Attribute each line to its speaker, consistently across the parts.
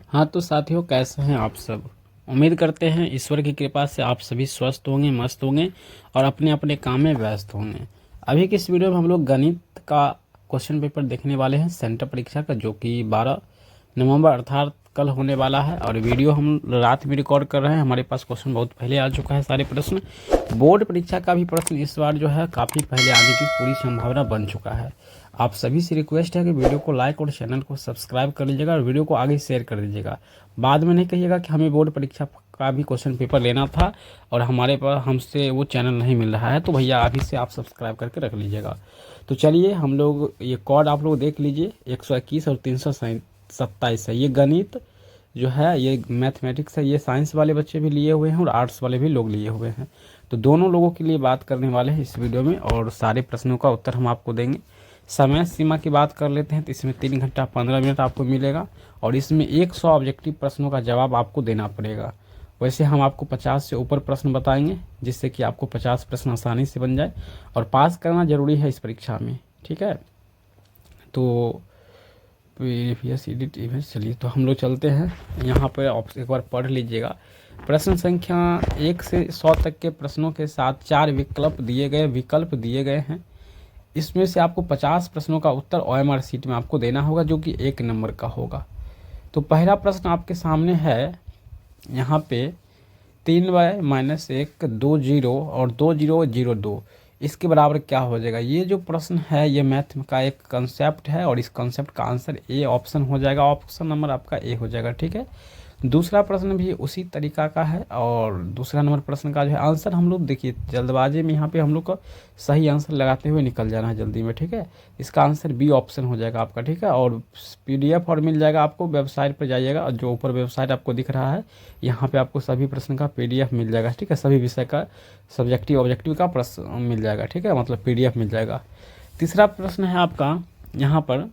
Speaker 1: हाँ तो साथियों, कैसे हैं आप सब। उम्मीद करते हैं ईश्वर की कृपा से आप सभी स्वस्थ होंगे, मस्त होंगे और अपने अपने काम में व्यस्त होंगे। अभी की इस वीडियो में हम लोग गणित का क्वेश्चन पेपर देखने वाले हैं सेंटर परीक्षा का, जो कि 12 नवंबर अर्थात कल होने वाला है। और वीडियो हम रात में रिकॉर्ड कर रहे हैं। हमारे पास क्वेश्चन बहुत पहले आ चुका है, सारे प्रश्न। बोर्ड परीक्षा का भी प्रश्न इस बार जो है काफ़ी पहले आने की पूरी संभावना बन चुका है। आप सभी से रिक्वेस्ट है कि वीडियो को लाइक और चैनल को सब्सक्राइब कर लीजिएगा और वीडियो को आगे शेयर कर दीजिएगा। बाद में नहीं कहिएगा कि हमें बोर्ड परीक्षा का भी क्वेश्चन पेपर लेना था और हमारे पास हमसे वो चैनल नहीं मिल रहा है। तो भैया अभी से आप सब्सक्राइब करके रख लीजिएगा। तो चलिए हम लोग ये कोड आप लोग देख लीजिए, 121 और 327 है। ये गणित जो है, ये मैथमेटिक्स है। ये साइंस वाले बच्चे भी लिए हुए हैं और आर्ट्स वाले भी लोग लिए हुए हैं। तो दोनों लोगों के लिए बात करने वाले हैं इस वीडियो में और सारे प्रश्नों का उत्तर हम आपको देंगे। समय सीमा की बात कर लेते हैं तो इसमें 3 घंटा 15 मिनट आपको मिलेगा और इसमें 100 ऑब्जेक्टिव प्रश्नों का जवाब आपको देना पड़ेगा। वैसे हम आपको 50 से ऊपर प्रश्न बताएंगे, जिससे कि आपको 50 प्रश्न आसानी से बन जाए और पास करना जरूरी है इस परीक्षा में। ठीक है, तो प्रीवियस एडिट इवेंट। चलिए तो हम लोग चलते हैं यहाँ पर, आप एक बार पढ़ लीजिएगा। प्रश्न संख्या 1 से 100 तक के प्रश्नों के साथ 4 विकल्प दिए गए हैं। इसमें से आपको 50 प्रश्नों का उत्तर OMR शीट में आपको देना होगा, जो कि 1 नंबर का होगा। तो पहला प्रश्न आपके सामने है यहाँ पे 3y-1 2 0 और 2 0 0 2 इसके बराबर क्या हो जाएगा। ये जो प्रश्न है ये मैथ का एक कंसेप्ट है और इस कंसेप्ट का आंसर ए ऑप्शन हो जाएगा। ऑप्शन नंबर आपका ए हो जाएगा। ठीक है, दूसरा प्रश्न भी उसी तरीका का है और दूसरा नंबर प्रश्न का जो है आंसर हम लोग देखिए जल्दबाजी में यहाँ पे हम लोग को सही आंसर लगाते हुए निकल जाना है जल्दी में। ठीक है, इसका आंसर बी ऑप्शन हो जाएगा आपका। ठीक है, और PDF और मिल जाएगा आपको, वेबसाइट पर जाइएगा और जो ऊपर वेबसाइट आपको दिख रहा है यहाँ पे आपको सभी प्रश्न का PDF मिल जाएगा। ठीक है, सभी विषय का सब्जेक्टिव ऑब्जेक्टिव का प्रश्न मिल जाएगा। ठीक है, मतलब PDF मिल जाएगा। तीसरा प्रश्न है आपका यहाँ पर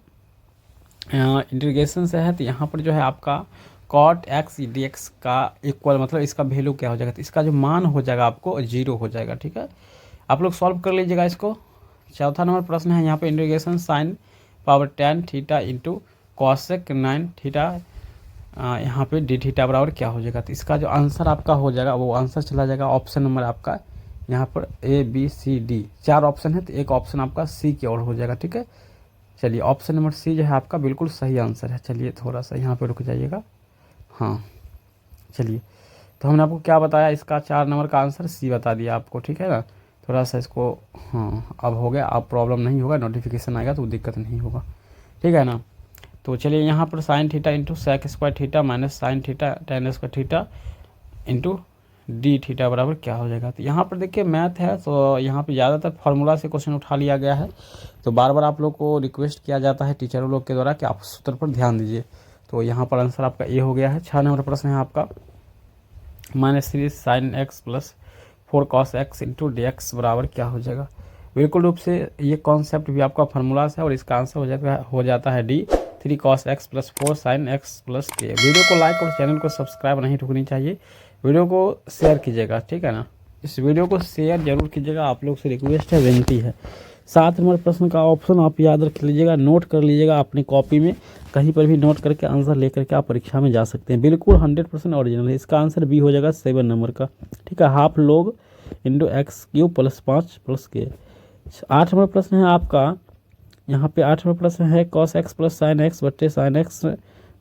Speaker 1: इंटीग्रेशन से है, तो यहाँ पर जो है आपका cot x dx का इक्वल मतलब इसका वैल्यू क्या हो जाएगा। तो इसका जो मान हो जाएगा आपको 0 हो जाएगा। ठीक है, आप लोग सॉल्व कर लीजिएगा इसको। चौथा नंबर प्रश्न है यहाँ पे integration sin power 10 theta into cosec 9 theta, यहाँ पे डी थीटा बराबर क्या हो जाएगा। तो इसका जो आंसर आपका हो जाएगा वो आंसर चला जाएगा ऑप्शन नंबर आपका यहाँ पर ABCD 4 ऑप्शन है, तो एक ऑप्शन आपका C की ओर हो जाएगा। ठीक है, चलिए ऑप्शन नंबर C जो है आपका बिल्कुल सही आंसर है। चलिए थोड़ा सा यहाँ पे रुक जाइएगा। हाँ चलिए, तो हमने आपको क्या बताया, इसका 4 नंबर का आंसर C बता दिया आपको। ठीक है ना, थोड़ा सा इसको, हाँ अब हो गया, अब प्रॉब्लम नहीं होगा, नोटिफिकेशन आएगा तो दिक्कत नहीं होगा। ठीक है ना, तो चलिए यहाँ पर sine theta into sec square theta minus sine theta tan square theta into D theta बराबर क्या हो जाएगा। तो यहाँ पर देखिए मैथ है, तो यहाँ पे ज़्यादातर फार्मूला से क्वेश्चन उठा लिया गया है। तो बार बार आप लोग को रिक्वेस्ट किया जाता है टीचरों लोग के द्वारा कि आप सूत्र पर ध्यान दीजिए। तो यहाँ पर आंसर आपका ए हो गया है। 6 नंबर प्रश्न है आपका -3 sin x plus 4 cos x into D x बराबर क्या हो जाएगा। बिल्कुल रूप से ये कॉन्सेप्ट भी आपका फार्मूला से है और इसका आंसर हो जाता है D 3 cos x plus 4 sin x plus के। वीडियो को लाइक और चैनल को सब्सक्राइब नहीं रुकनी चाहिए। वीडियो को शेयर कीजिएगा। ठीक है ना, इस वीडियो को शेयर जरूर कीजिएगा, आप लोग से रिक्वेस्ट है, विनती है। 7 नंबर प्रश्न का ऑप्शन आप याद रख लीजिएगा, नोट कर लीजिएगा अपनी कॉपी में, कहीं पर भी नोट करके आंसर लेकर के आप परीक्षा में जा सकते हैं। बिल्कुल 100% ओरिजिनल है। इसका आंसर बी हो जाएगा 7 नंबर का। ठीक है, हाफ लोग इंटू x³ प्लस 5 प्लस के। 8 नंबर प्रश्न है आपका यहाँ पे 8 नंबर प्रश्न है cos x plus sine x बट्टे sine x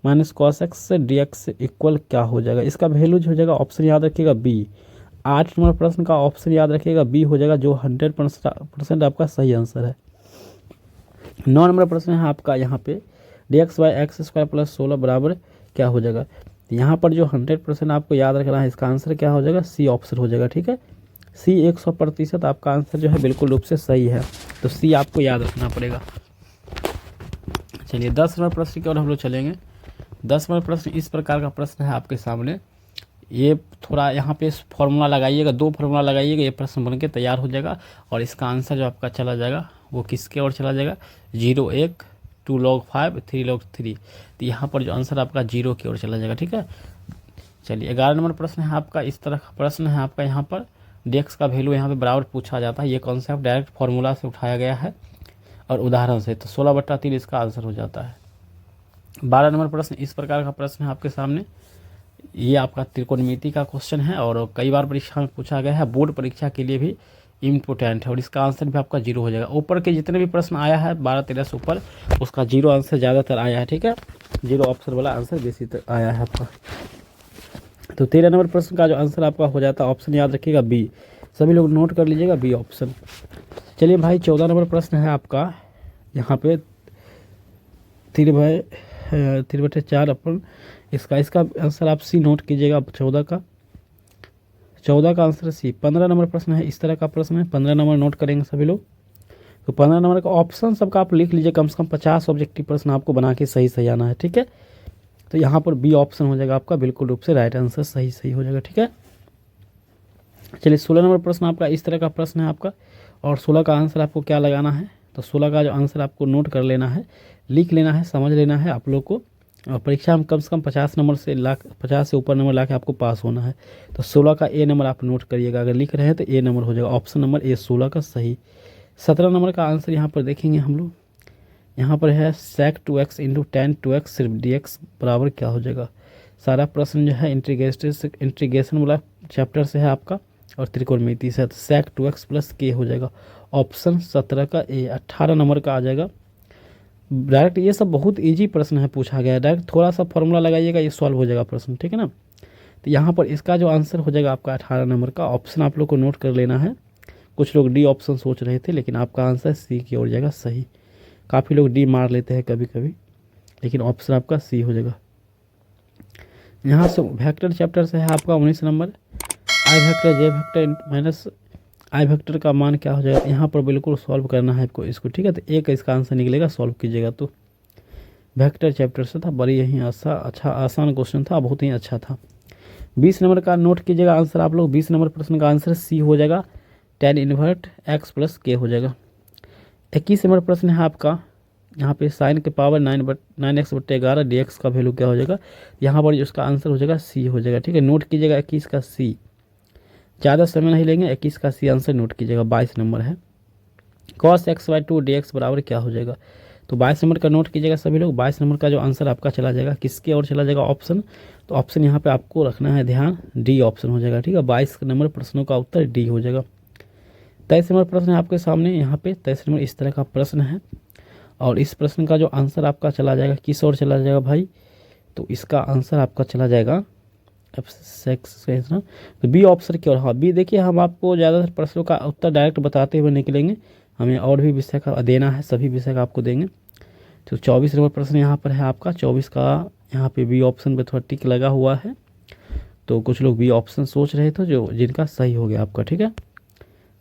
Speaker 1: minus cos x dx equal क्या हो जाएगा। इसका वैल्यू जो हो जाएगा ऑप्शन याद रखिएगा बी। 8 नंबर प्रश्न का ऑप्शन याद रखिएगा बी हो जाएगा, जो 100% आपका सही आंसर है। 9 नंबर प्रश्न है आपका यहाँ पे dx/x² प्लस 16 बराबर क्या हो जाएगा। यहाँ पर जो 100% आपको याद रखना है, इसका आंसर क्या हो जाएगा, सी ऑप्शन हो जाएगा। ठीक है, सी 100% आपका आंसर जो है बिल्कुल रूप से सही है, तो सी आपको याद रखना पड़ेगा। चलिए 10 नंबर प्रश्न की ओर हम लोग चलेंगे। 10 नंबर प्रश्न इस प्रकार का प्रश्न है आपके सामने। ये थोड़ा यहाँ पे फॉर्मूला लगाइएगा, 2 फॉर्मूला लगाइएगा, ये प्रश्न बन के तैयार हो जाएगा और इसका आंसर जो आपका चला जाएगा वो किसके ओर चला जाएगा, 0 1 2 log 5 3 log 3। तो यहाँ पर जो आंसर आपका 0 की ओर चला जाएगा। ठीक है, चलिए 11 नंबर प्रश्न है आपका, इस तरह का प्रश्न है आपका। यहाँ पर डेक्स का वैल्यू यहाँ पे बराबर पूछा जाता है। ये कॉन्सेप्ट डायरेक्ट फार्मूला से उठाया गया है और उदाहरण से, तो 16/3 इसका आंसर हो जाता है। 12 नंबर प्रश्न इस प्रकार का प्रश्न है आपके सामने। ये आपका त्रिकोणमिति का क्वेश्चन है और कई बार परीक्षा में पूछा गया है, बोर्ड परीक्षा के लिए भी इम्पोर्टेंट है और इसका आंसर भी आपका 0 हो जाएगा। ऊपर के जितने भी प्रश्न आया है 12-13 से ऊपर, उसका 0 आंसर ज़्यादातर आया है, ठीक है। 0 ऑप्शन वाला आंसर बेसी आया है आपका। तो 13 नंबर प्रश्न का जो आंसर आपका हो जाता है, ऑप्शन याद रखिएगा बी। सभी लोग नोट कर लीजिएगा, बी ऑप्शन। चलिए भाई 14 नंबर प्रश्न है आपका, यहाँ पे 3/4 अपन इसका आंसर आप सी नोट कीजिएगा। 14 का आंसर सी। 15 नंबर प्रश्न है, इस तरह का प्रश्न है, 15 नंबर नोट करेंगे सभी लोग। तो 15 नंबर का ऑप्शन सबका आप लिख लीजिए, कम से कम 50 ऑब्जेक्टिव प्रश्न आपको बना के सही आना है, ठीक है। तो यहाँ पर बी ऑप्शन हो जाएगा आपका, बिल्कुल रूप से राइट आंसर सही हो जाएगा, ठीक है। चलिए 16 नंबर प्रश्न आपका, इस तरह का प्रश्न है आपका और 16 का आंसर आपको क्या लगाना है। तो 16 का जो आंसर आपको नोट कर लेना है, लिख लेना है, समझ लेना है आप लोग को। और परीक्षा में कम से कम 50 नंबर से 50 से ऊपर नंबर ला के आपको पास होना है। तो 16 का ए नंबर आप नोट करिएगा, अगर लिख रहे हैं तो ए नंबर हो जाएगा, ऑप्शन नंबर ए 16 का सही। 17 नंबर का आंसर यहाँ पर देखेंगे हम लोग, यहाँ पर है sec 2x into tan 2x सिर्फ dx बराबर क्या हो जाएगा। सारा प्रश्न जो है इंटीग्रेशन वाला चैप्टर से है आपका और त्रिकोणमिति से। तो sec 2x प्लस के हो जाएगा, ऑप्शन 17 का ए। 18 नंबर का आ जाएगा डायरेक्ट। ये सब बहुत इजी प्रश्न है, पूछा गया है डायरेक्ट, थोड़ा सा फॉर्मूला लगाइएगा, ये सॉल्व हो जाएगा प्रश्न, ठीक है ना। तो यहाँ पर इसका जो आंसर हो जाएगा आपका 18 नंबर का, ऑप्शन आप लोग को नोट कर लेना है। कुछ लोग डी ऑप्शन सोच रहे थे, लेकिन आपका आंसर सी की ओर जाएगा सही। काफ़ी लोग डी मार लेते हैं कभी कभी, लेकिन ऑप्शन आपका सी हो जाएगा। यहाँ से वेक्टर चैप्टर से है आपका 19 नंबर, आई वेक्टर जे वेक्टर माइनस आई वेक्टर का मान क्या हो जाएगा। यहाँ पर बिल्कुल सॉल्व करना है आपको इसको, ठीक है। तो एक इसका आंसर निकलेगा, सॉल्व कीजिएगा। तो वेक्टर चैप्टर से था, बड़ी यही आसान क्वेश्चन था, बहुत ही अच्छा था। 20 नंबर का नोट कीजिएगा आंसर आप लोग। 20 नंबर प्रश्न का आंसर सी हो जाएगा, tan इनवर्ट x प्लस के हो जाएगा। 21 नंबर प्रश्न है आपका, यहाँ पे साइन के पावर 9x/11 dx का वैल्यू क्या हो जाएगा। यहाँ पर जो उसका आंसर हो जाएगा सी हो जाएगा, ठीक है। नोट कीजिएगा 21 का सी, ज़्यादा समय नहीं लेंगे, 21 का सी आंसर नोट कीजिएगा। 22 नंबर है cos x/2 dx बराबर क्या हो जाएगा। तो 22 नंबर का नोट कीजिएगा सभी लोग। 22 नंबर का जो आंसर आपका चला जाएगा किसके और चला जाएगा, ऑप्शन। तो ऑप्शन यहाँ पे आपको रखना है ध्यान, डी ऑप्शन हो जाएगा, ठीक है। 22 नंबर प्रश्नों का उत्तर डी हो जाएगा। 23 नंबर प्रश्न है आपके सामने, यहाँ पे 23 नंबर इस तरह का प्रश्न है और इस प्रश्न का जो आंसर आपका चला जाएगा किस और चला जाएगा भाई। तो इसका आंसर आपका चला जाएगा तो बी ऑप्शन की ओर। हाँ बी, देखिए हम आपको ज़्यादातर प्रश्नों का उत्तर डायरेक्ट बताते हुए निकलेंगे, हमें और भी विषय का देना है, सभी विषय का आपको देंगे। तो 24 नंबर प्रश्न यहाँ पर है आपका, 24 का यहाँ पे बी ऑप्शन पे थोड़ा टिक लगा हुआ है। तो कुछ लोग बी ऑप्शन सोच रहे थे, जो जिनका सही हो गया आपका, ठीक है।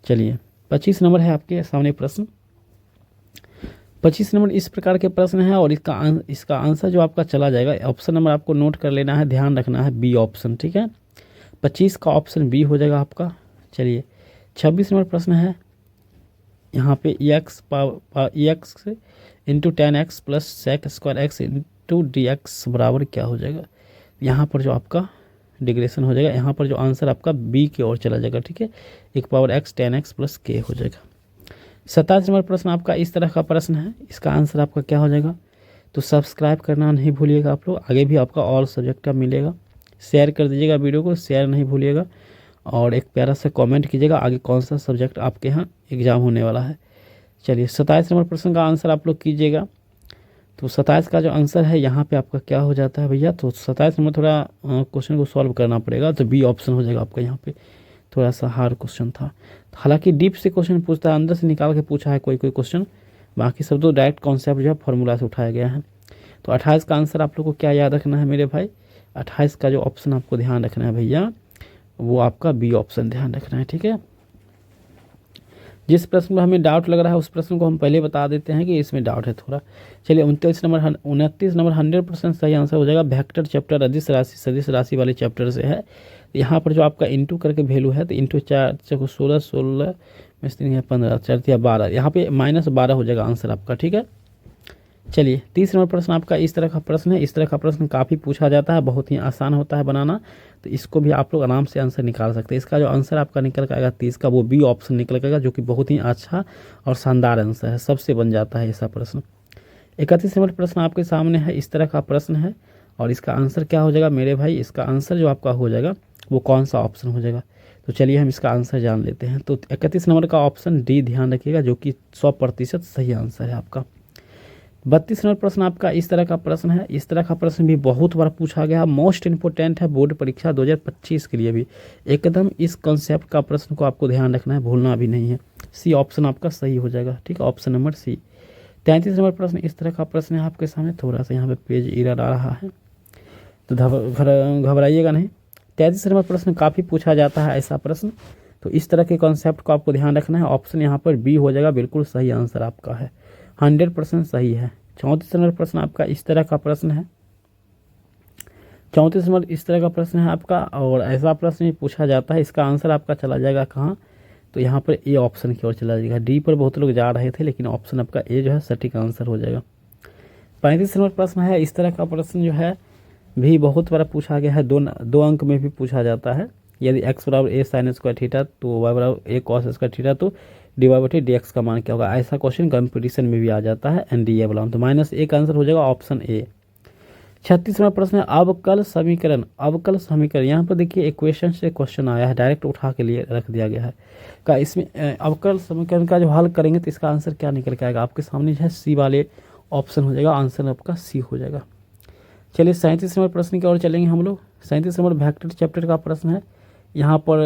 Speaker 1: चलिए 25 नंबर है आपके सामने प्रश्न। 25 नंबर इस प्रकार के प्रश्न है और इसका आंसर जो आपका चला जाएगा, ऑप्शन नंबर आपको नोट कर लेना है, ध्यान रखना है, बी ऑप्शन, ठीक है। 25 का ऑप्शन बी हो जाएगा आपका। चलिए 26 नंबर प्रश्न है, यहाँ पे x into tan x plus sec square x into D x बराबर क्या हो जाएगा। यहाँ पर जो आपका डिग्रेशन हो जाएगा, यहाँ पर जो आंसर आपका बी की ओर चला जाएगा, ठीक है। एक power x tan x plus के हो जाएगा। 27 नंबर प्रश्न आपका इस तरह का प्रश्न है, इसका आंसर आपका क्या हो जाएगा। तो सब्सक्राइब करना नहीं भूलिएगा आप लोग, आगे भी आपका ऑल सब्जेक्ट का मिलेगा। शेयर कर दीजिएगा वीडियो को, शेयर नहीं भूलिएगा और एक प्यारा सा कमेंट कीजिएगा आगे कौन सा सब्जेक्ट आपके यहाँ एग्जाम होने वाला है। चलिए 27 नंबर प्रश्न का आंसर आप लोग कीजिएगा। तो 27 का जो आंसर है यहाँ पे आपका क्या हो जाता है भैया। तो 27 नंबर थोड़ा क्वेश्चन को सॉल्व करना पड़ेगा, तो बी ऑप्शन हो जाएगा आपका। यहाँ पे थोड़ा सा हार्ड क्वेश्चन था, हालांकि डीप से क्वेश्चन पूछता है, अंदर से निकाल के पूछा है कोई क्वेश्चन, बाकी सब तो डायरेक्ट कॉन्सेप्ट जो है फॉर्मूला से उठाया गया है। तो 28 का आंसर आप लोग को क्या याद रखना है मेरे भाई, 28 का जो ऑप्शन आपको ध्यान रखना है भैया, वो आपका बी ऑप्शन ध्यान रखना है, ठीक है। जिस प्रश्न में हमें डाउट लग रहा है उस प्रश्न को हम पहले बता देते हैं कि इसमें डाउट है थोड़ा। चलिए 29 नंबर 100% सही आंसर हो जाएगा। वेक्टर चैप्टर सदिश राशि वाले चैप्टर से है। यहाँ पर जो आपका इंटू करके वैल्यू है, तो इंटू 4 को 16 में 15 4 12, यहाँ पे -12 हो जाएगा आंसर आपका, ठीक है। चलिए 30 नंबर प्रश्न आपका इस तरह का प्रश्न है। इस तरह का प्रश्न काफ़ी पूछा जाता है, बहुत ही आसान होता है बनाना, तो इसको भी आप लोग आराम से आंसर निकाल सकते हैं। इसका जो आंसर आपका निकल के आएगा 30 का, वो बी ऑप्शन निकल के आएगा, जो कि बहुत ही अच्छा और शानदार आंसर है, सबसे बन जाता है ऐसा प्रश्न। 31 नंबर प्रश्न आपके सामने है, इस तरह का प्रश्न है और इसका आंसर क्या हो जाएगा मेरे भाई, इसका आंसर जो आपका हो जाएगा वो कौन सा ऑप्शन हो जाएगा। तो चलिए हम इसका आंसर जान लेते हैं। तो 31 नंबर का ऑप्शन डी ध्यान रखिएगा, जो कि 100% सही आंसर है आपका। 32 नंबर प्रश्न आपका इस तरह का प्रश्न है, इस तरह का प्रश्न भी बहुत बार पूछा गया, मोस्ट इंपोर्टेंट है बोर्ड परीक्षा 2025 के लिए भी। एकदम इस कॉन्सेप्ट का प्रश्न को आपको ध्यान रखना है, भूलना भी नहीं है। सी ऑप्शन आपका सही हो जाएगा, ठीक है, ऑप्शन नंबर सी। 33 नंबर प्रश्न इस तरह का प्रश्न है आपके सामने, थोड़ा सा यहाँ पे पेज एरर आ रहा है तो घबराइएगा नहीं। 33 नंबर प्रश्न काफ़ी पूछा जाता है ऐसा प्रश्न, तो इस तरह के कॉन्सेप्ट को आपको ध्यान रखना है। ऑप्शन यहाँ पर बी हो जाएगा, बिल्कुल सही आंसर आपका है, 100% सही है। 34 नंबर प्रश्न आपका इस तरह का प्रश्न है, 34 नंबर इस तरह का प्रश्न है आपका, और ऐसा प्रश्न भी पूछा जाता है। इसका आंसर आपका चला जाएगा कहाँ, तो यहाँ पर ए ऑप्शन की ओर चला जाएगा। डी पर बहुत लोग जा रहे थे, लेकिन ऑप्शन आपका ए जो है सटीक आंसर हो जाएगा। 35 नंबर प्रश्न है, इस तरह का प्रश्न जो है भी बहुत बार पूछा गया है, दो अंक में भी पूछा जाता है। यदि x बराबर ए साइन स्क्वायर थीटा तो y बराबर ए कॉस स्क्वायर थीटा तो dy/dx का मान क्या होगा। ऐसा क्वेश्चन कंपटीशन में भी आ जाता है एनडीए वाला, तो -1 का आंसर हो जाएगा ऑप्शन ए। 36 नंबर प्रश्न है अवकल समीकरण, अवकल समीकरण। यहाँ पर देखिए इक्वेशन से क्वेश्चन आया है, डायरेक्ट उठा के लिए रख दिया गया है का इसमें अवकल समीकरण का जो हल करेंगे तो इसका आंसर क्या निकल के आएगा आपके सामने जो है सी वाले ऑप्शन हो जाएगा, आंसर आपका सी हो जाएगा। चलिए 37 नंबर प्रश्न की ओर चलेंगे हम लोग। 37 नंबर वेक्टर चैप्टर का प्रश्न है, यहाँ पर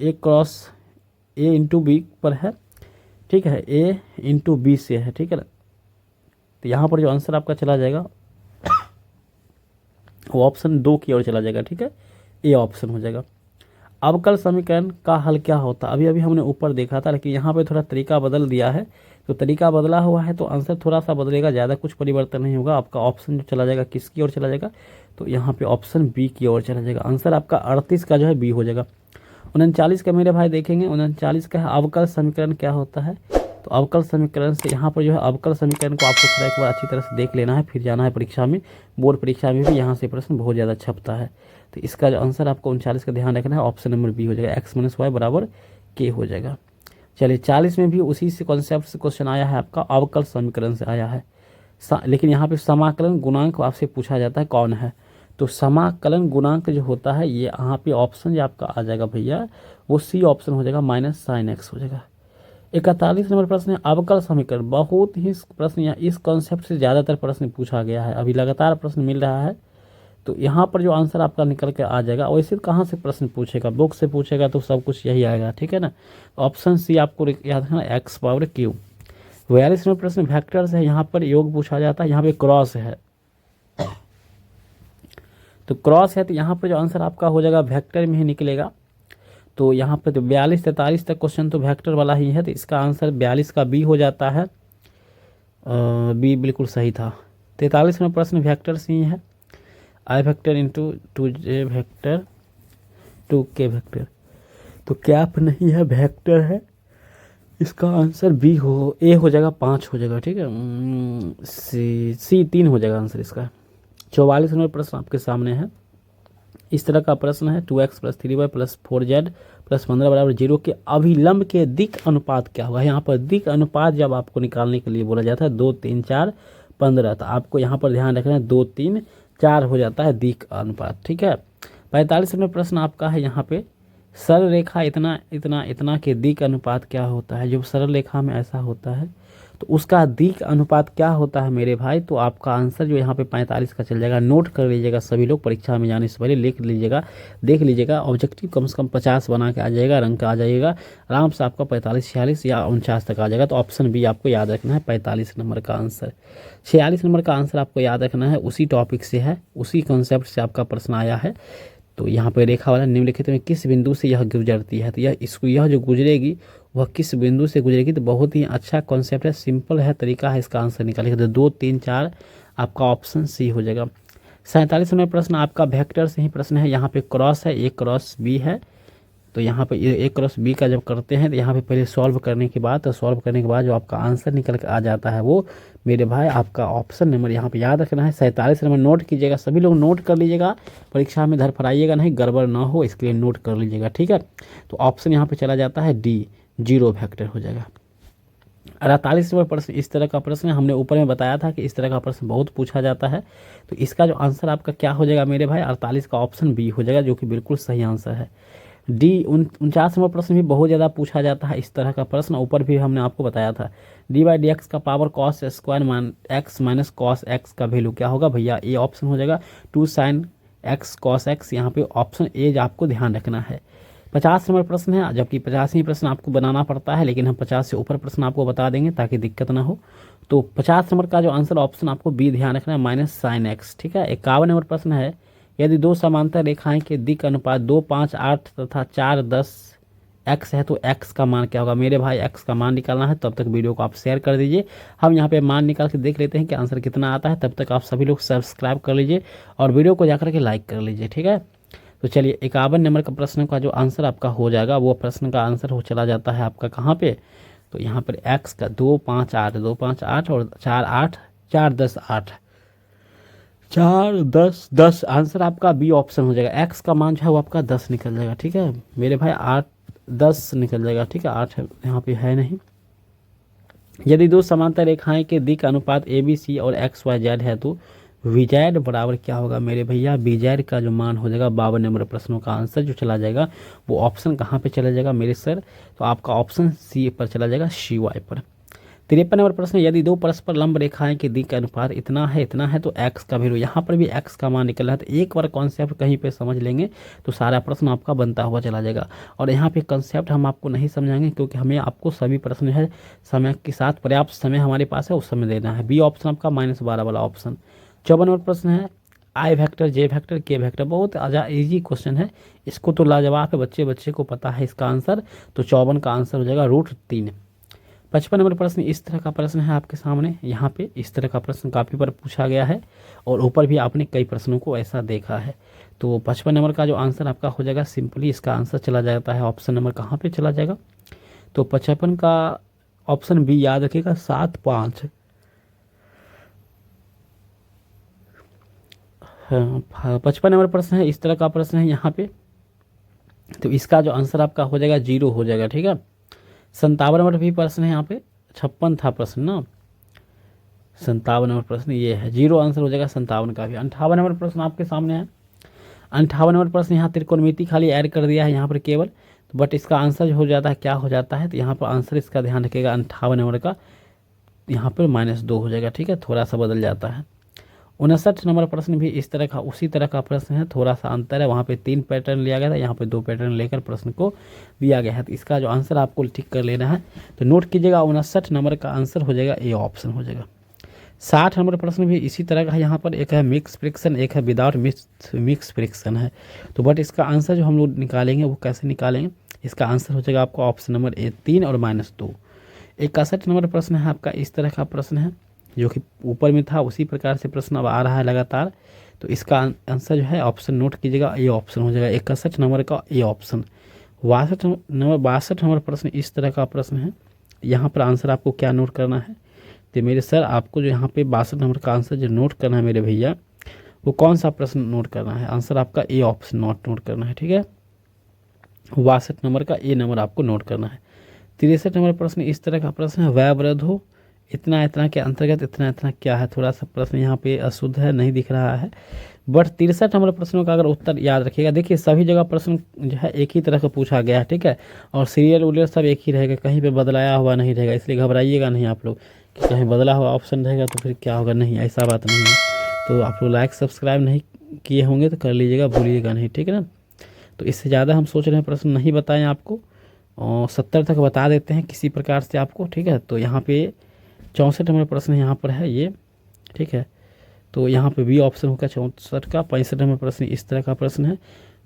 Speaker 1: ए क्रॉस ए इंटू बी पर है, ठीक है, ए इंटू बी से है, ठीक है ना। तो यहाँ पर जो आंसर आपका चला जाएगा वो ऑप्शन 2 की ओर चला जाएगा, ठीक है, ए ऑप्शन हो जाएगा। अवकल समीकरण का हल क्या होता है, अभी हमने ऊपर देखा था, लेकिन यहाँ पे थोड़ा तरीका बदल दिया है, तो तरीका बदला हुआ है तो आंसर थोड़ा सा बदलेगा, ज़्यादा कुछ परिवर्तन नहीं होगा। आपका ऑप्शन जो चला जाएगा किसकी ओर चला जाएगा, तो यहाँ पे ऑप्शन बी की ओर चला जाएगा। आंसर आपका 38 का जो है बी हो जाएगा। 39 का मेरे भाई देखेंगे, 39 का है अवकल समीकरण क्या होता है। तो अवकल समीकरण से यहाँ पर जो है अवकल समीकरण को आपको थोड़ा एक बार अच्छी तरह से देख लेना है, फिर जाना है परीक्षा में, बोर्ड परीक्षा में भी यहाँ से प्रश्न बहुत ज़्यादा छपता है। तो इसका जो आंसर आपको 39 का ध्यान रखना है, ऑप्शन नंबर बी हो जाएगा, x - y बराबर k हो जाएगा। चलिए 40 में भी उसी से कॉन्सेप्ट से क्वेश्चन आया है आपका, अवकल समीकरण से आया है, लेकिन यहाँ पे समाकलन गुणांक आपसे पूछा जाता है कौन है। तो समाकलन गुणांक जो होता है ये यहाँ पे ऑप्शन जो आपका आ जाएगा भैया वो सी ऑप्शन हो जाएगा, -sin x हो जाएगा। 41 नंबर प्रश्न है अवकल समीकरण, बहुत ही प्रश्न या इस कॉन्सेप्ट से ज़्यादातर प्रश्न पूछा गया है, अभी लगातार प्रश्न मिल रहा है। तो यहाँ पर जो आंसर आपका निकल के आ जाएगा, वैसे कहाँ से प्रश्न पूछेगा, बुक से पूछेगा तो सब कुछ यही आएगा, ठीक है ना। ऑप्शन सी आपको याद रखना, x/q। 42 नंबर प्रश्न वेक्टर्स है, यहाँ पर योग पूछा जाता है, यहाँ पे क्रॉस है, तो क्रॉस है तो यहाँ पर जो आंसर आपका हो जाएगा वेक्टर में ही निकलेगा। तो यहाँ पे तो 42-43 तक क्वेश्चन तो वेक्टर वाला ही है, तो इसका आंसर 42 का बी हो जाता है, बी बिल्कुल सही था। 43 में प्रश्न वेक्टर से ही है, I vector into 2j vector 2k vector, तो कैप नहीं है वेक्टर है, इसका आंसर बी हो ए हो जाएगा, 5 हो जाएगा, ठीक है, सी 3 हो जाएगा आंसर इसका। 44 नंबर प्रश्न आपके सामने है, इस तरह का प्रश्न है 2x + 3y + 4z + 15 बराबर 0 के अभिलंब के दिक् अनुपात क्या होगा। यहाँ पर दिक् अनुपात जब आपको निकालने के लिए बोला जाता है 2, 3, 4, 15, तो आपको यहाँ पर ध्यान रखना है 2, 3, 4 हो जाता है दिक् अनुपात, ठीक है। 45 नंबर प्रश्न आपका है, यहाँ पे सरल रेखा इतना इतना इतना के दिक् अनुपात क्या होता है। जब सरल रेखा में ऐसा होता है तो उसका दिक् अनुपात क्या होता है मेरे भाई, तो आपका आंसर जो यहाँ पे 45 का चल जाएगा। नोट कर लीजिएगा सभी लोग, परीक्षा में जाने से पहले लिख लीजिएगा, देख लीजिएगा, ऑब्जेक्टिव कम से कम 50 बना के आ जाएगा, रंग का आ जाएगा आराम से, आपका 45, 46 या 49 तक आ जाएगा। तो ऑप्शन बी आपको याद रखना है, 45 नंबर का आंसर। 46 नंबर का आंसर आपको याद रखना है, उसी टॉपिक से है, उसी कॉन्सेप्ट से आपका प्रश्न आया है। तो यहाँ पे रेखा वाला निम्नलिखित में किस बिंदु से यह गुजरती है, तो यह जो गुजरेगी वह किस बिंदु से गुजरेगी। तो बहुत ही अच्छा कॉन्सेप्ट है, सिंपल है, तरीका है इसका आंसर निकालेगा। तो 2, 3, 4 आपका ऑप्शन सी हो जाएगा। 47 नंबर प्रश्न आपका वेक्टर से ही प्रश्न है, यहाँ पे क्रॉस है, A क्रॉस B है, तो यहाँ पे A क्रॉस B का जब करते हैं तो यहाँ पे पहले सॉल्व करने के बाद, तो सॉल्व करने के बाद जो आपका आंसर निकल कर आ जाता है वो मेरे भाई आपका ऑप्शन नंबर यहाँ पे याद रखना है 47 नंबर। नोट कीजिएगा, सभी लोग नोट कर लीजिएगा, परीक्षा में धरफराइएगा नहीं, गड़बड़ ना हो, इसके लिए नोट कर लीजिएगा, ठीक है। तो ऑप्शन यहाँ पे चला जाता है डी, 0 वेक्टर हो जाएगा। 48 नंबर प्रश्न इस तरह का प्रश्न है। हमने ऊपर में बताया था कि इस तरह का प्रश्न बहुत पूछा जाता है। तो इसका जो आंसर आपका क्या हो जाएगा मेरे भाई, 48 का ऑप्शन बी हो जाएगा, जो कि बिल्कुल सही आंसर है। डी 49 नंबर प्रश्न भी बहुत ज़्यादा पूछा जाता है इस तरह का प्रश्न, ऊपर भी हमने आपको बताया था। डी बाई डी एक्स का power cos square x minus cos x का वैल्यू क्या होगा भैया, ए ऑप्शन हो जाएगा 2 साइन एक्स कॉस एक्स। यहाँ पे ऑप्शन ए आपको ध्यान रखना है। 50 नंबर प्रश्न है, जबकि 50 प्रश्न आपको बनाना पड़ता है, लेकिन हम 50 से ऊपर प्रश्न आपको बता देंगे ताकि दिक्कत ना हो। तो 50 नंबर का जो आंसर ऑप्शन आपको बी ध्यान रखना है, माइनस साइन एक्स, ठीक है। 51 नंबर प्रश्न है, यदि दो समांतर रेखाएं के दिक् अनुपात 2, 5, 8 तथा 4, 10 एक्स है तो एक्स का मान क्या होगा मेरे भाई। एक्स का मान निकालना है, तब तक वीडियो को आप शेयर कर दीजिए। हम यहाँ पे मान निकाल के देख लेते हैं कि आंसर कितना आता है। तब तक आप सभी लोग सब्सक्राइब कर लीजिए और वीडियो को जाकर के लाइक कर लीजिए, ठीक है। तो चलिए 51 नंबर का प्रश्न का जो आंसर आपका हो जाएगा, वो प्रश्न का आंसर हो चला जाता है आपका कहाँ पे, तो यहाँ पर एक्स का 2, 5, 8, 2, 5, 8 और 4, 8, 4, 10, 8, 4, 10, 10 आंसर आपका बी ऑप्शन हो जाएगा। एक्स का मान जो है वो आपका 10 निकल जाएगा, ठीक है मेरे भाई, 8, 10 निकल जाएगा, ठीक है। 8 यहाँ पे है नहीं। यदि दो समांतर रेखाएं के दिक् अनुपात ए बी सी और एक्स वाई जेड है तो वी जेड बराबर क्या होगा मेरे भैया, बी जेड का जो मान हो जाएगा 52 नंबर प्रश्नों का आंसर जो चला जाएगा वो ऑप्शन कहाँ पे चला जाएगा मेरे सर, तो आपका ऑप्शन सी पर चला जाएगा, सी वाई पर। 53 नंबर प्रश्न, यदि दो परस्पर लंब रेखाएं के दिक् अनुपात इतना है तो एक्स का वैल्यू, यहाँ पर भी एक्स का मान निकल रहा है। तो एक बार कॉन्सेप्ट कहीं पे समझ लेंगे तो सारा प्रश्न आपका बनता हुआ चला जाएगा। और यहाँ पे कॉन्सेप्ट हम आपको नहीं समझाएंगे, क्योंकि हमें आपको सभी प्रश्न है समय के साथ, पर्याप्त समय हमारे पास है उस समय देना है। बी ऑप्शन आपका -12 वाला ऑप्शन। 54 नंबर प्रश्न है, आई वेक्टर, जे वेक्टर, के वेक्टर, बहुत इजी क्वेश्चन है, इसको तो लाजवाब है, बच्चे को पता है इसका आंसर। तो 54 का आंसर हो जाएगा √3। 55 नंबर प्रश्न इस तरह का प्रश्न है आपके सामने, यहाँ पे इस तरह का प्रश्न काफ़ी बार पूछा गया है और ऊपर भी आपने कई प्रश्नों को ऐसा देखा है। तो 55 नंबर का जो आंसर आपका हो जाएगा, सिंपली इसका आंसर चला जाता है ऑप्शन नंबर कहाँ पे चला जाएगा, तो 55 का ऑप्शन बी याद रखिएगा, 7, 5। हाँ 55 नंबर प्रश्न है, इस तरह का प्रश्न है यहाँ पे, तो इसका जो आंसर आपका हो जाएगा 0 हो जाएगा, ठीक है। 57 नंबर भी प्रश्न है यहाँ पे, 56 था प्रश्न ना, 57 नंबर प्रश्न ये है, 0 आंसर हो जाएगा 57 का भी। 58 नंबर प्रश्न आपके सामने है। 58 नंबर प्रश्न यहाँ त्रिकोणमिति खाली ऐड कर दिया है यहाँ पर केवल, तो बट इसका आंसर जो हो जाता है क्या हो जाता है, तो यहाँ पर आंसर इसका ध्यान रखिएगा 58 नंबर का यहाँ पर -2 हो जाएगा, ठीक है, थोड़ा सा बदल जाता है। 59 नंबर प्रश्न भी इस तरह का, उसी तरह का प्रश्न है, थोड़ा सा अंतर है, वहाँ पे 3 पैटर्न लिया गया था, यहाँ पे 2 पैटर्न लेकर प्रश्न को दिया गया है। तो इसका जो आंसर आपको ठीक कर लेना है, तो नोट कीजिएगा 59 नंबर का आंसर हो जाएगा ए ऑप्शन हो जाएगा। 60 नंबर प्रश्न भी इसी तरह का है, यहाँ पर एक है मिक्स फ्रिक्शन, एक है विदाउट मिक्स फ्रिक्शन है। तो बट इसका आंसर जो हम लोग निकालेंगे वो कैसे निकालेंगे, इसका आंसर हो जाएगा आपको ऑप्शन नंबर ए 3 और -2। 61 नंबर प्रश्न है आपका, इस तरह का प्रश्न है जो कि ऊपर में था उसी प्रकार से प्रश्न अब आ रहा है लगातार। तो इसका आंसर जो है ऑप्शन नोट कीजिएगा, ए ऑप्शन हो जाएगा 61 नंबर का ए ऑप्शन। 62 नंबर प्रश्न इस तरह का प्रश्न है, यहाँ पर आंसर आपको क्या नोट करना है, तो मेरे सर आपको जो यहाँ पे 62 नंबर का आंसर जो नोट करना है मेरे भैया, वो कौन सा प्रश्न नोट करना है, आंसर आपका ए ऑप्शन नोट करना है, ठीक है। 62 नंबर का ए नंबर आपको नोट करना है। 63 नंबर प्रश्न इस तरह का प्रश्न है, व्यवरोध हो इतना इतना के अंतर्गत इतना इतना क्या है, थोड़ा सा प्रश्न यहाँ पे अशुद्ध है, नहीं दिख रहा है, बट 63 नंबर प्रश्नों का अगर उत्तर याद रखिएगा, देखिए सभी जगह प्रश्न जो है एक ही तरह का पूछा गया है, ठीक है, और सीरियल उलियल सब एक ही रहेगा, कहीं पे बदलाया हुआ नहीं रहेगा, इसलिए घबराइएगा नहीं आप लोग कि कहीं बदला हुआ ऑप्शन रहेगा तो फिर क्या होगा, नहीं ऐसा बात नहीं है। तो आप लोग लाइक सब्सक्राइब नहीं किए होंगे तो कर लीजिएगा, भूलिएगा नहीं, ठीक है ना। तो इससे ज़्यादा हम सोच रहे हैं प्रश्न नहीं बताएं आपको, और 70 तक बता देते हैं किसी प्रकार से आपको, ठीक है। तो यहाँ पे 64 नंबर प्रश्न यहाँ पर है ये, ठीक है, तो यहाँ पे बी ऑप्शन होगा 64 का। 65 नंबर प्रश्न इस तरह का प्रश्न है,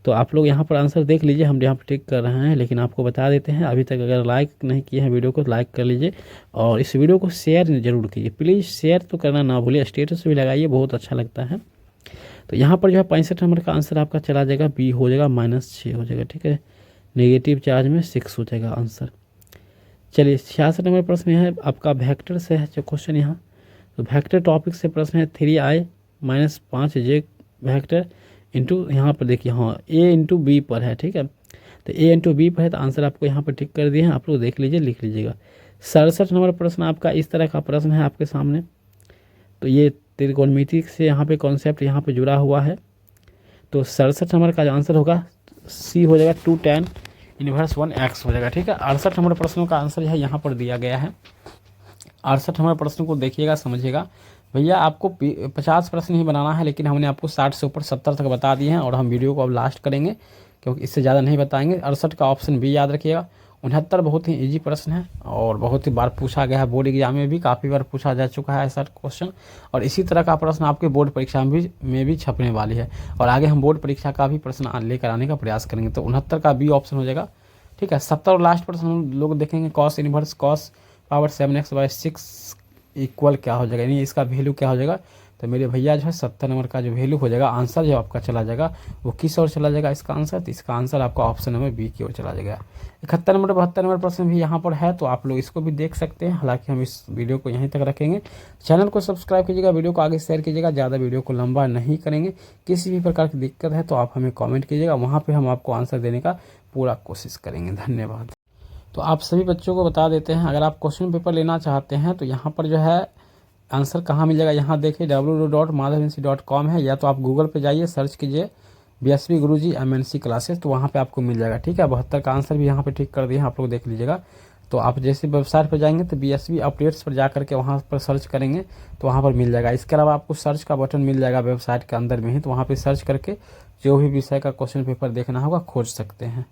Speaker 1: तो आप लोग यहाँ पर आंसर देख लीजिए, हम यहाँ पर टिक कर रहे हैं, लेकिन आपको बता देते हैं अभी तक अगर लाइक नहीं किए हैं वीडियो को लाइक कर लीजिए और इस वीडियो को शेयर जरूर कीजिए, प्लीज़ शेयर तो करना ना भूलिए, स्टेटस भी लगाइए, बहुत अच्छा लगता है। तो यहाँ पर जो है 65 नंबर का आंसर आपका चला जाएगा, बी हो जाएगा, -6 हो जाएगा, ठीक है, नेगेटिव चार्ज में 6 हो जाएगा आंसर। चलिए 66 नंबर प्रश्न है आपका, वेक्टर से है जो क्वेश्चन यहाँ, तो वेक्टर टॉपिक से प्रश्न है, 3i - 5j वेक्टर इंटू, यहाँ पर देखिए हाँ a इंटू बी पर है, ठीक है, तो a इंटू बी पर है, तो आंसर आपको यहाँ पर टिक कर दिए हैं, आप लोग देख लीजिए लिख लीजिएगा। 67 नंबर प्रश्न आपका इस तरह का प्रश्न है आपके सामने। तो ये त्रिकोणमिति से यहाँ पे कॉन्सेप्ट यहाँ पे जुड़ा हुआ है। तो 67 नंबर का जो आंसर होगा सी हो जाएगा 2 tan इनवर्स 1x हो जाएगा। ठीक है, 68 नंबर प्रश्नों का आंसर है यहाँ पर दिया गया है। 68 नंबर प्रश्नों को देखिएगा, समझिएगा। भैया आपको 50 प्रश्न ही बनाना है, लेकिन हमने आपको 60 से ऊपर 70 तक बता दिए हैं और हम वीडियो को अब लास्ट करेंगे क्योंकि इससे ज़्यादा नहीं बताएंगे। 68 का ऑप्शन बी याद रखिएगा। 69 बहुत ही इजी प्रश्न है और बहुत ही बार पूछा गया है, बोर्ड एग्जाम में भी काफ़ी बार पूछा जा चुका है ऐसा क्वेश्चन, और इसी तरह का प्रश्न आपके बोर्ड परीक्षा में भी छपने वाली है और आगे हम बोर्ड परीक्षा का भी प्रश्न लेकर आने का प्रयास करेंगे। तो 69 का बी ऑप्शन हो जाएगा। ठीक है, 70 और लास्ट प्रश्न हम लोग देखेंगे cos inverse cos power 7x/6 equal क्या हो जाएगा, यानी इसका वैल्यू क्या हो जाएगा। तो मेरे भैया जो है 70 नंबर का जो वैल्यू हो जाएगा, आंसर जो आपका चला जाएगा वो किस ओर चला जाएगा इसका आंसर। तो इसका आंसर आपका ऑप्शन नंबर बी की ओर चला जाएगा। 71 नंबर 72 नंबर प्रश्न भी यहाँ पर है, तो आप लोग इसको भी देख सकते हैं। हालांकि हम इस वीडियो को यहीं तक रखेंगे। चैनल को सब्सक्राइब कीजिएगा, वीडियो को आगे शेयर कीजिएगा, ज़्यादा वीडियो को लंबा नहीं करेंगे। किसी भी प्रकार की दिक्कत है तो आप हमें कॉमेंट कीजिएगा, वहाँ पर हम आपको आंसर देने का पूरा कोशिश करेंगे। धन्यवाद। तो आप सभी बच्चों को बता देते हैं, अगर आप क्वेश्चन पेपर लेना चाहते हैं तो यहाँ पर जो है आंसर कहाँ मिल जाएगा, यहाँ देखिए www.madhavinc.com है, या तो आप गूगल पे जाइए, सर्च कीजिए BSV गुरुजी MNC क्लासेस, तो वहाँ पे आपको मिल जाएगा। ठीक है, 72 का आंसर भी यहाँ पे ठीक कर दिए हैं, आप लोग देख लीजिएगा। तो आप जैसे वेबसाइट पर जाएंगे तो BSV अपडेट्स पर जा करके वहाँ पर सर्च करेंगे तो वहाँ पर मिल जाएगा। इसके अलावा आपको सर्च का बटन मिल जाएगा वेबसाइट के अंदर में ही, तो वहाँ पर सर्च करके जो भी विषय का क्वेश्चन पेपर देखना होगा खोज सकते हैं।